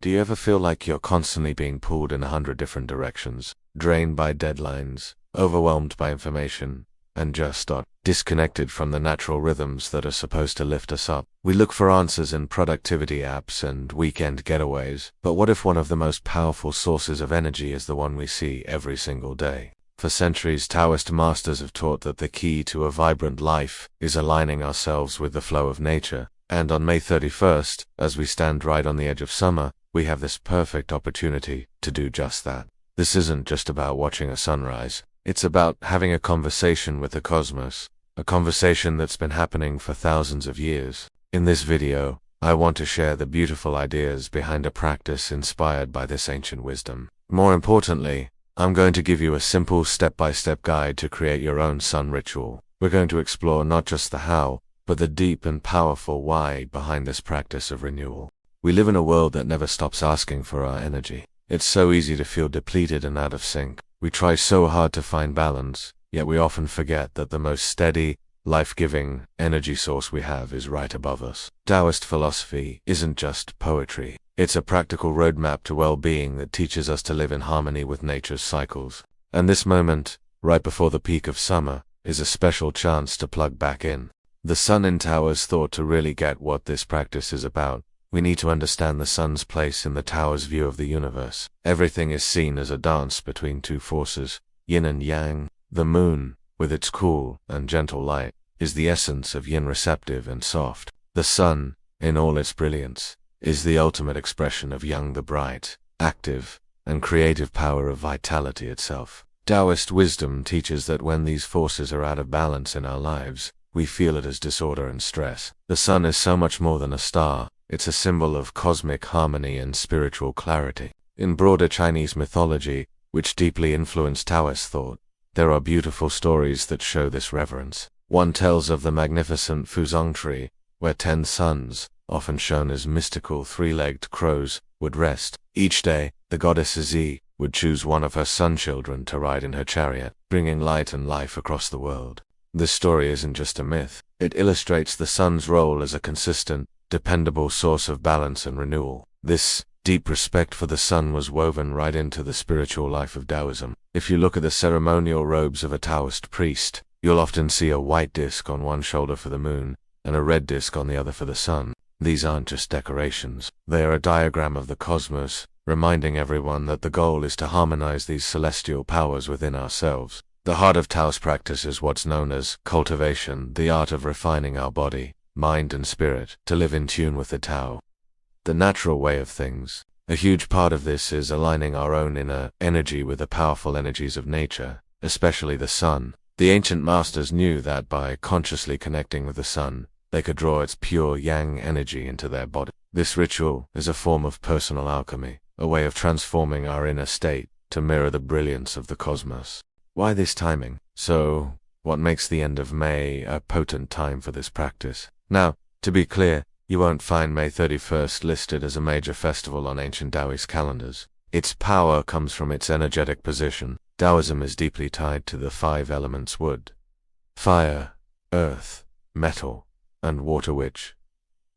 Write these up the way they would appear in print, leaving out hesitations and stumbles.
Do you ever feel like you're constantly being pulled in 100 different directions, drained by deadlines, overwhelmed by information, and just disconnected from the natural rhythms that are supposed to lift us up? We look for answers in productivity apps and weekend getaways, but what if one of the most powerful sources of energy is the one we see every single day? For centuries, Taoist masters have taught that the key to a vibrant life is aligning ourselves with the flow of nature. And on May 31st, as we stand right on the edge of summer, we have this perfect opportunity to do just that. This isn't just about watching a sunrise. It's about having a conversation with the cosmos, a conversation that's been happening for thousands of years. In this video, I want to share the beautiful ideas behind a practice inspired by this ancient wisdom. More importantly, I'm going to give you a simple step-by-step guide to create your own sun ritual. We're going to explore not just the how, but the deep and powerful why behind this practice of renewal. We live in a world that never stops asking for our energy. It's so easy to feel depleted and out of sync. We try so hard to find balance, yet we often forget that the most steady, life-giving energy source we have is right above us. Taoist philosophy isn't just poetry. It's a practical roadmap to well-being that teaches us to live in harmony with nature's cycles. And this moment, right before the peak of summer, is a special chance to plug back in. The sun in Tao is thought to really get what this practice is about. We need to understand the sun's place in the Tao's view of the universe. Everything is seen as a dance between two forces, yin and yang. The moon, with its cool and gentle light, is the essence of yin, receptive and soft. The sun, in all its brilliance, is the ultimate expression of yang, the bright, active, and creative power of vitality itself. Taoist wisdom teaches that when these forces are out of balance in our lives, we feel it as disorder and stress. The sun is so much more than a star. It's a symbol of cosmic harmony and spiritual clarity. In broader Chinese mythology, which deeply influenced Taoist thought, there are beautiful stories that show this reverence. One tells of the magnificent Fuzhong tree, where 10 suns, often shown as mystical three-legged crows, would rest. Each day, the goddess Zi would choose one of her sun children to ride in her chariot, bringing light and life across the world. This story isn't just a myth. It illustrates the sun's role as a consistent, dependable source of balance and renewal. This deep respect for the sun was woven right into the spiritual life of Taoism. If you look at the ceremonial robes of a Taoist priest, you'll often see a white disc on one shoulder for the moon, and a red disc on the other for the sun. These aren't just decorations. They are a diagram of the cosmos, reminding everyone that the goal is to harmonize these celestial powers within ourselves. The heart of Taoist practice is what's known as cultivation, the art of refining our body, mind and spirit to live in tune with the Tao, the natural way of things. A huge part of this is aligning our own inner energy with the powerful energies of nature, especially the sun. The ancient masters knew that by consciously connecting with the sun, they could draw its pure yang energy into their body. This ritual is a form of personal alchemy, a way of transforming our inner state to mirror the brilliance of the cosmos. Why this timing? So, what makes the end of May a potent time for this practice? Now, to be clear, you won't find May 31st listed as a major festival on ancient Taoist calendars. Its power comes from its energetic position. Taoism is deeply tied to the 5 elements: wood, fire, earth, metal, and water, which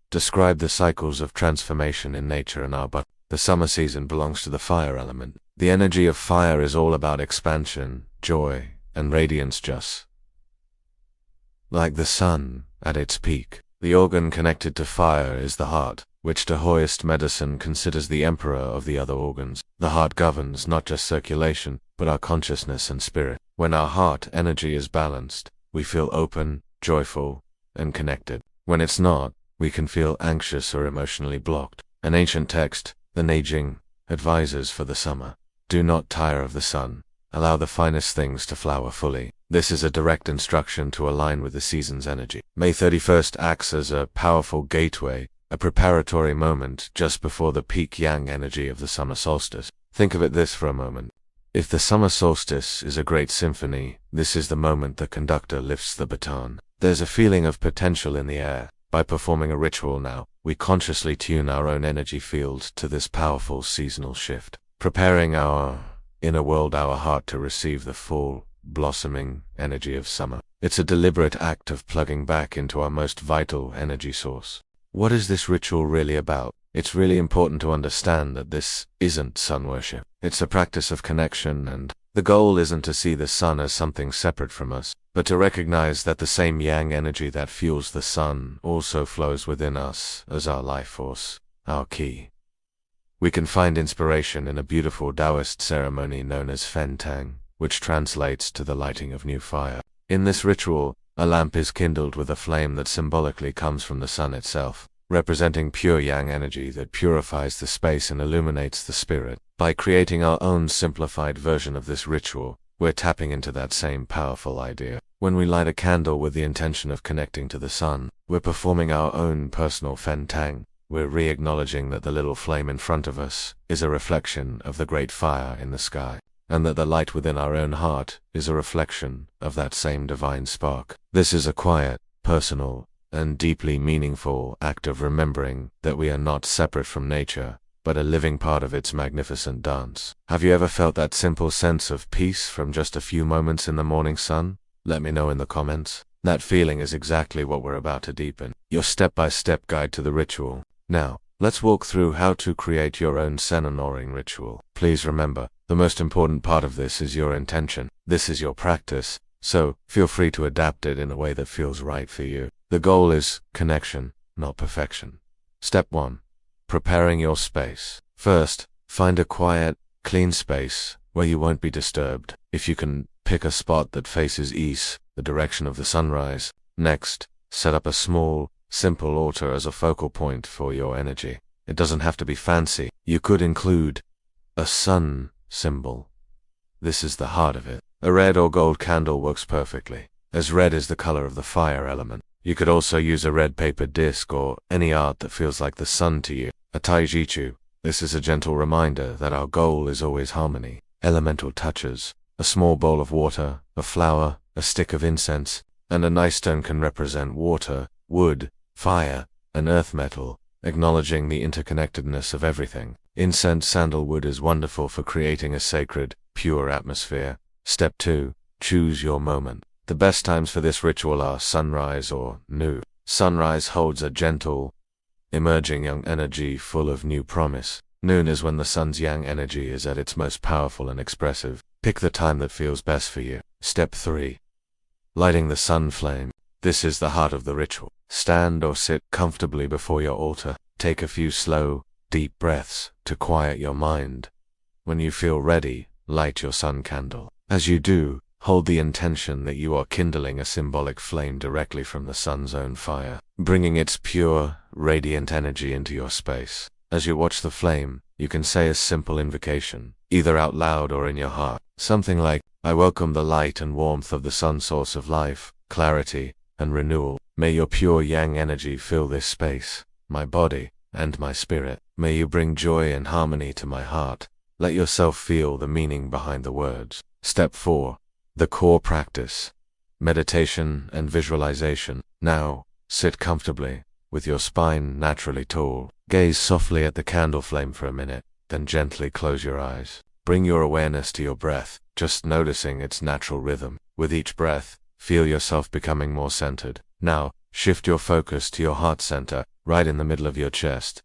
describe the cycles of transformation in nature and our body. The summer season belongs to the fire element. The energy of fire is all about expansion, joy, and radiance, just like the sun at its peak. The organ connected to fire is the heart, which Taoist medicine considers the emperor of the other organs. The heart governs not just circulation, but our consciousness and spirit. When our heart energy is balanced, we feel open, joyful, and connected. When it's not, we can feel anxious or emotionally blocked. An ancient text, the Neijing, advises for the summer: do not tire of the sun. Allow the finest things to flower fully. This is a direct instruction to align with the season's energy. May 31st acts as a powerful gateway, a preparatory moment just before the peak yang energy of the summer solstice. Think of this for a moment. If the summer solstice is a great symphony, this is the moment the conductor lifts the baton. There's a feeling of potential in the air. By performing a ritual now, we consciously tune our own energy field to this powerful seasonal shift, preparing our inner world, our heart, to receive the full, blossoming energy of summer. It's a deliberate act of plugging back into our most vital energy source. What is this ritual really about? It's really important to understand that this isn't sun worship. It's a practice of connection, and the goal isn't to see the sun as something separate from us, but to recognize that the same yang energy that fuels the sun also flows within us as our life force, our qi. We can find inspiration in a beautiful Taoist ceremony known as Fen Tang, which translates to the lighting of new fire. In this ritual, a lamp is kindled with a flame that symbolically comes from the sun itself, representing pure yang energy that purifies the space and illuminates the spirit. By creating our own simplified version of this ritual, we're tapping into that same powerful idea. When we light a candle with the intention of connecting to the sun, we're performing our own personal Fen Tang. We're re-acknowledging that the little flame in front of us is a reflection of the great fire in the sky, and that the light within our own heart is a reflection of that same divine spark. This is a quiet, personal, and deeply meaningful act of remembering that we are not separate from nature, but a living part of its magnificent dance. Have you ever felt that simple sense of peace from just a few moments in the morning sun? Let me know in the comments. That feeling is exactly what we're about to deepen. Your step-by-step guide to the ritual. Now, let's walk through how to create your own Sen honoring ritual. Please remember, the most important part of this is your intention. This is your practice, so feel free to adapt it in a way that feels right for you. The goal is connection, not perfection. Step 1. Preparing your space. First, find a quiet, clean space where you won't be disturbed. If you can, pick a spot that faces east, the direction of the sunrise. Next, set up a small, simple altar as a focal point for your energy. It doesn't have to be fancy. You could include a sun symbol. This is the heart of it. A red or gold candle works perfectly, as red is the color of the fire element. You could also use a red paper disc or any art that feels like the sun to you. A Taijichu. This is a gentle reminder that our goal is always harmony. Elemental touches. A small bowl of water, a flower, a stick of incense, and a nice stone can represent water, wood, fire, and earth metal, acknowledging the interconnectedness of everything. Incense sandalwood is wonderful for creating a sacred, pure atmosphere. Step 2. Choose your moment. The best times for this ritual are sunrise or noon. Sunrise holds a gentle, emerging young energy full of new promise. Noon is when the sun's yang energy is at its most powerful and expressive. Pick the time that feels best for you. Step 3. Lighting the sun flame. This is the heart of the ritual. Stand or sit comfortably before your altar. Take a few slow, deep breaths to quiet your mind. When you feel ready, light your sun candle. As you do, hold the intention that you are kindling a symbolic flame directly from the sun's own fire, bringing its pure, radiant energy into your space. As you watch the flame, you can say a simple invocation, either out loud or in your heart. Something like, I welcome the light and warmth of the sun, source of life, clarity, and renewal. May your pure yang energy fill this space, my body, and my spirit. May you bring joy and harmony to my heart. Let yourself feel the meaning behind the words. Step 4. The core practice. Meditation and visualization. Now, sit comfortably, with your spine naturally tall. Gaze softly at the candle flame for a minute, then gently close your eyes. Bring your awareness to your breath, just noticing its natural rhythm. With each breath, feel yourself becoming more centered. Now, shift your focus to your heart center, right in the middle of your chest.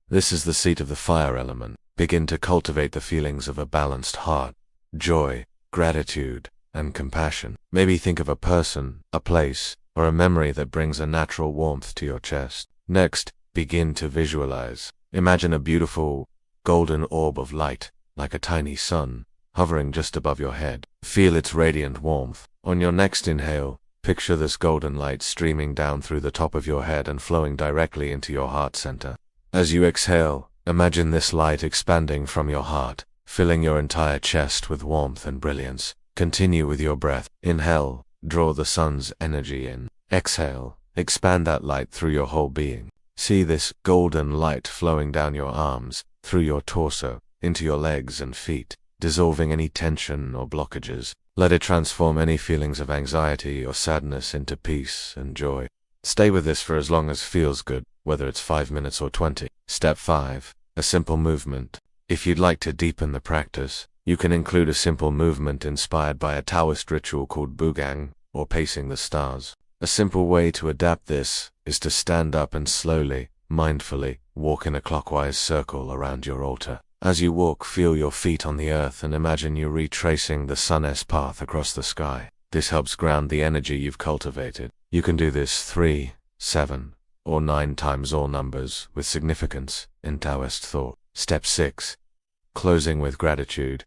This is the seat of the fire element. Begin to cultivate the feelings of a balanced heart, joy, gratitude, and compassion. Maybe think of a person, a place, or a memory that brings a natural warmth to your chest. Next, begin to visualize. Imagine a beautiful, golden orb of light, like a tiny sun, hovering just above your head. Feel its radiant warmth. On your next inhale, picture this golden light streaming down through the top of your head and flowing directly into your heart center. As you exhale, imagine this light expanding from your heart, filling your entire chest with warmth and brilliance. Continue with your breath. Inhale, draw the sun's energy in. Exhale, expand that light through your whole being. See this golden light flowing down your arms, through your torso, into your legs and feet, dissolving any tension or blockages. Let it transform any feelings of anxiety or sadness into peace and joy. Stay with this for as long as feels good, whether it's 5 minutes or 20. Step 5. A simple movement. If you'd like to deepen the practice, you can include a simple movement inspired by a Taoist ritual called Bugang, or pacing the stars. A simple way to adapt this is to stand up and slowly, mindfully, Walk in a clockwise circle around your altar. As you walk, feel your feet on the earth and imagine you retracing the sun's path across the sky. This helps ground the energy you've cultivated. You can do this 3, 7, or 9 times, all numbers with significance in Taoist thought. Step 6. Closing with gratitude.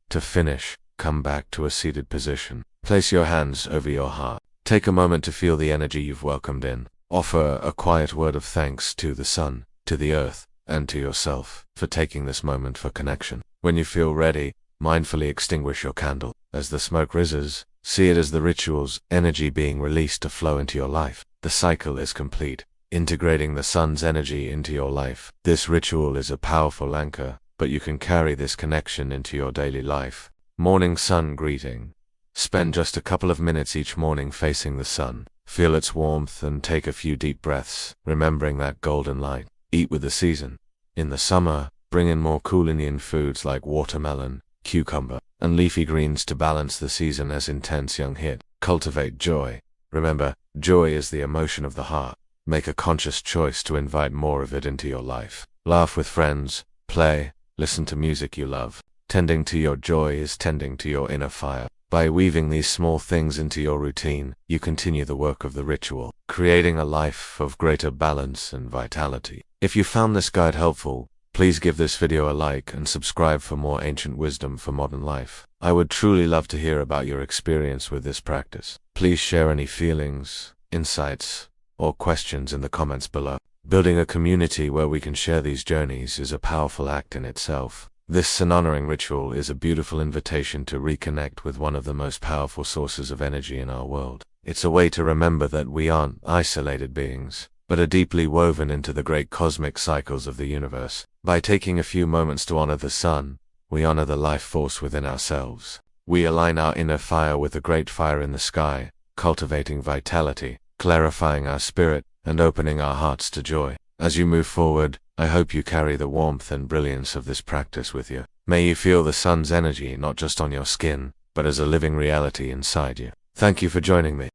To finish, come back to a seated position. Place your hands over your heart. Take a moment to feel the energy you've welcomed in. Offer a quiet word of thanks to the sun, to the earth, and to yourself for taking this moment for connection. When you feel ready, mindfully extinguish your candle. As the smoke rises, see it as the ritual's energy being released to flow into your life. The cycle is complete, integrating the sun's energy into your life. This ritual is a powerful anchor, but you can carry this connection into your daily life. Morning sun greeting. Spend just a couple of minutes each morning facing the sun. Feel its warmth and take a few deep breaths, remembering that golden light. Eat with the season. In the summer, bring in more cool Indian foods like watermelon, cucumber, and leafy greens to balance the season as intense young hit. Cultivate joy. Remember, joy is the emotion of the heart. Make a conscious choice to invite more of it into your life. Laugh with friends, play, listen to music you love. Tending to your joy is tending to your inner fire. By weaving these small things into your routine, you continue the work of the ritual, creating a life of greater balance and vitality. If you found this guide helpful, please give this video a like and subscribe for more ancient wisdom for modern life. I would truly love to hear about your experience with this practice. Please share any feelings, insights, or questions in the comments below. Building a community where we can share these journeys is a powerful act in itself. This sun-honoring ritual is a beautiful invitation to reconnect with one of the most powerful sources of energy in our world. It's a way to remember that we aren't isolated beings, but are deeply woven into the great cosmic cycles of the universe. By taking a few moments to honor the sun, we honor the life force within ourselves. We align our inner fire with the great fire in the sky, cultivating vitality, clarifying our spirit, and opening our hearts to joy. As you move forward, I hope you carry the warmth and brilliance of this practice with you. May you feel the sun's energy not just on your skin, but as a living reality inside you. Thank you for joining me.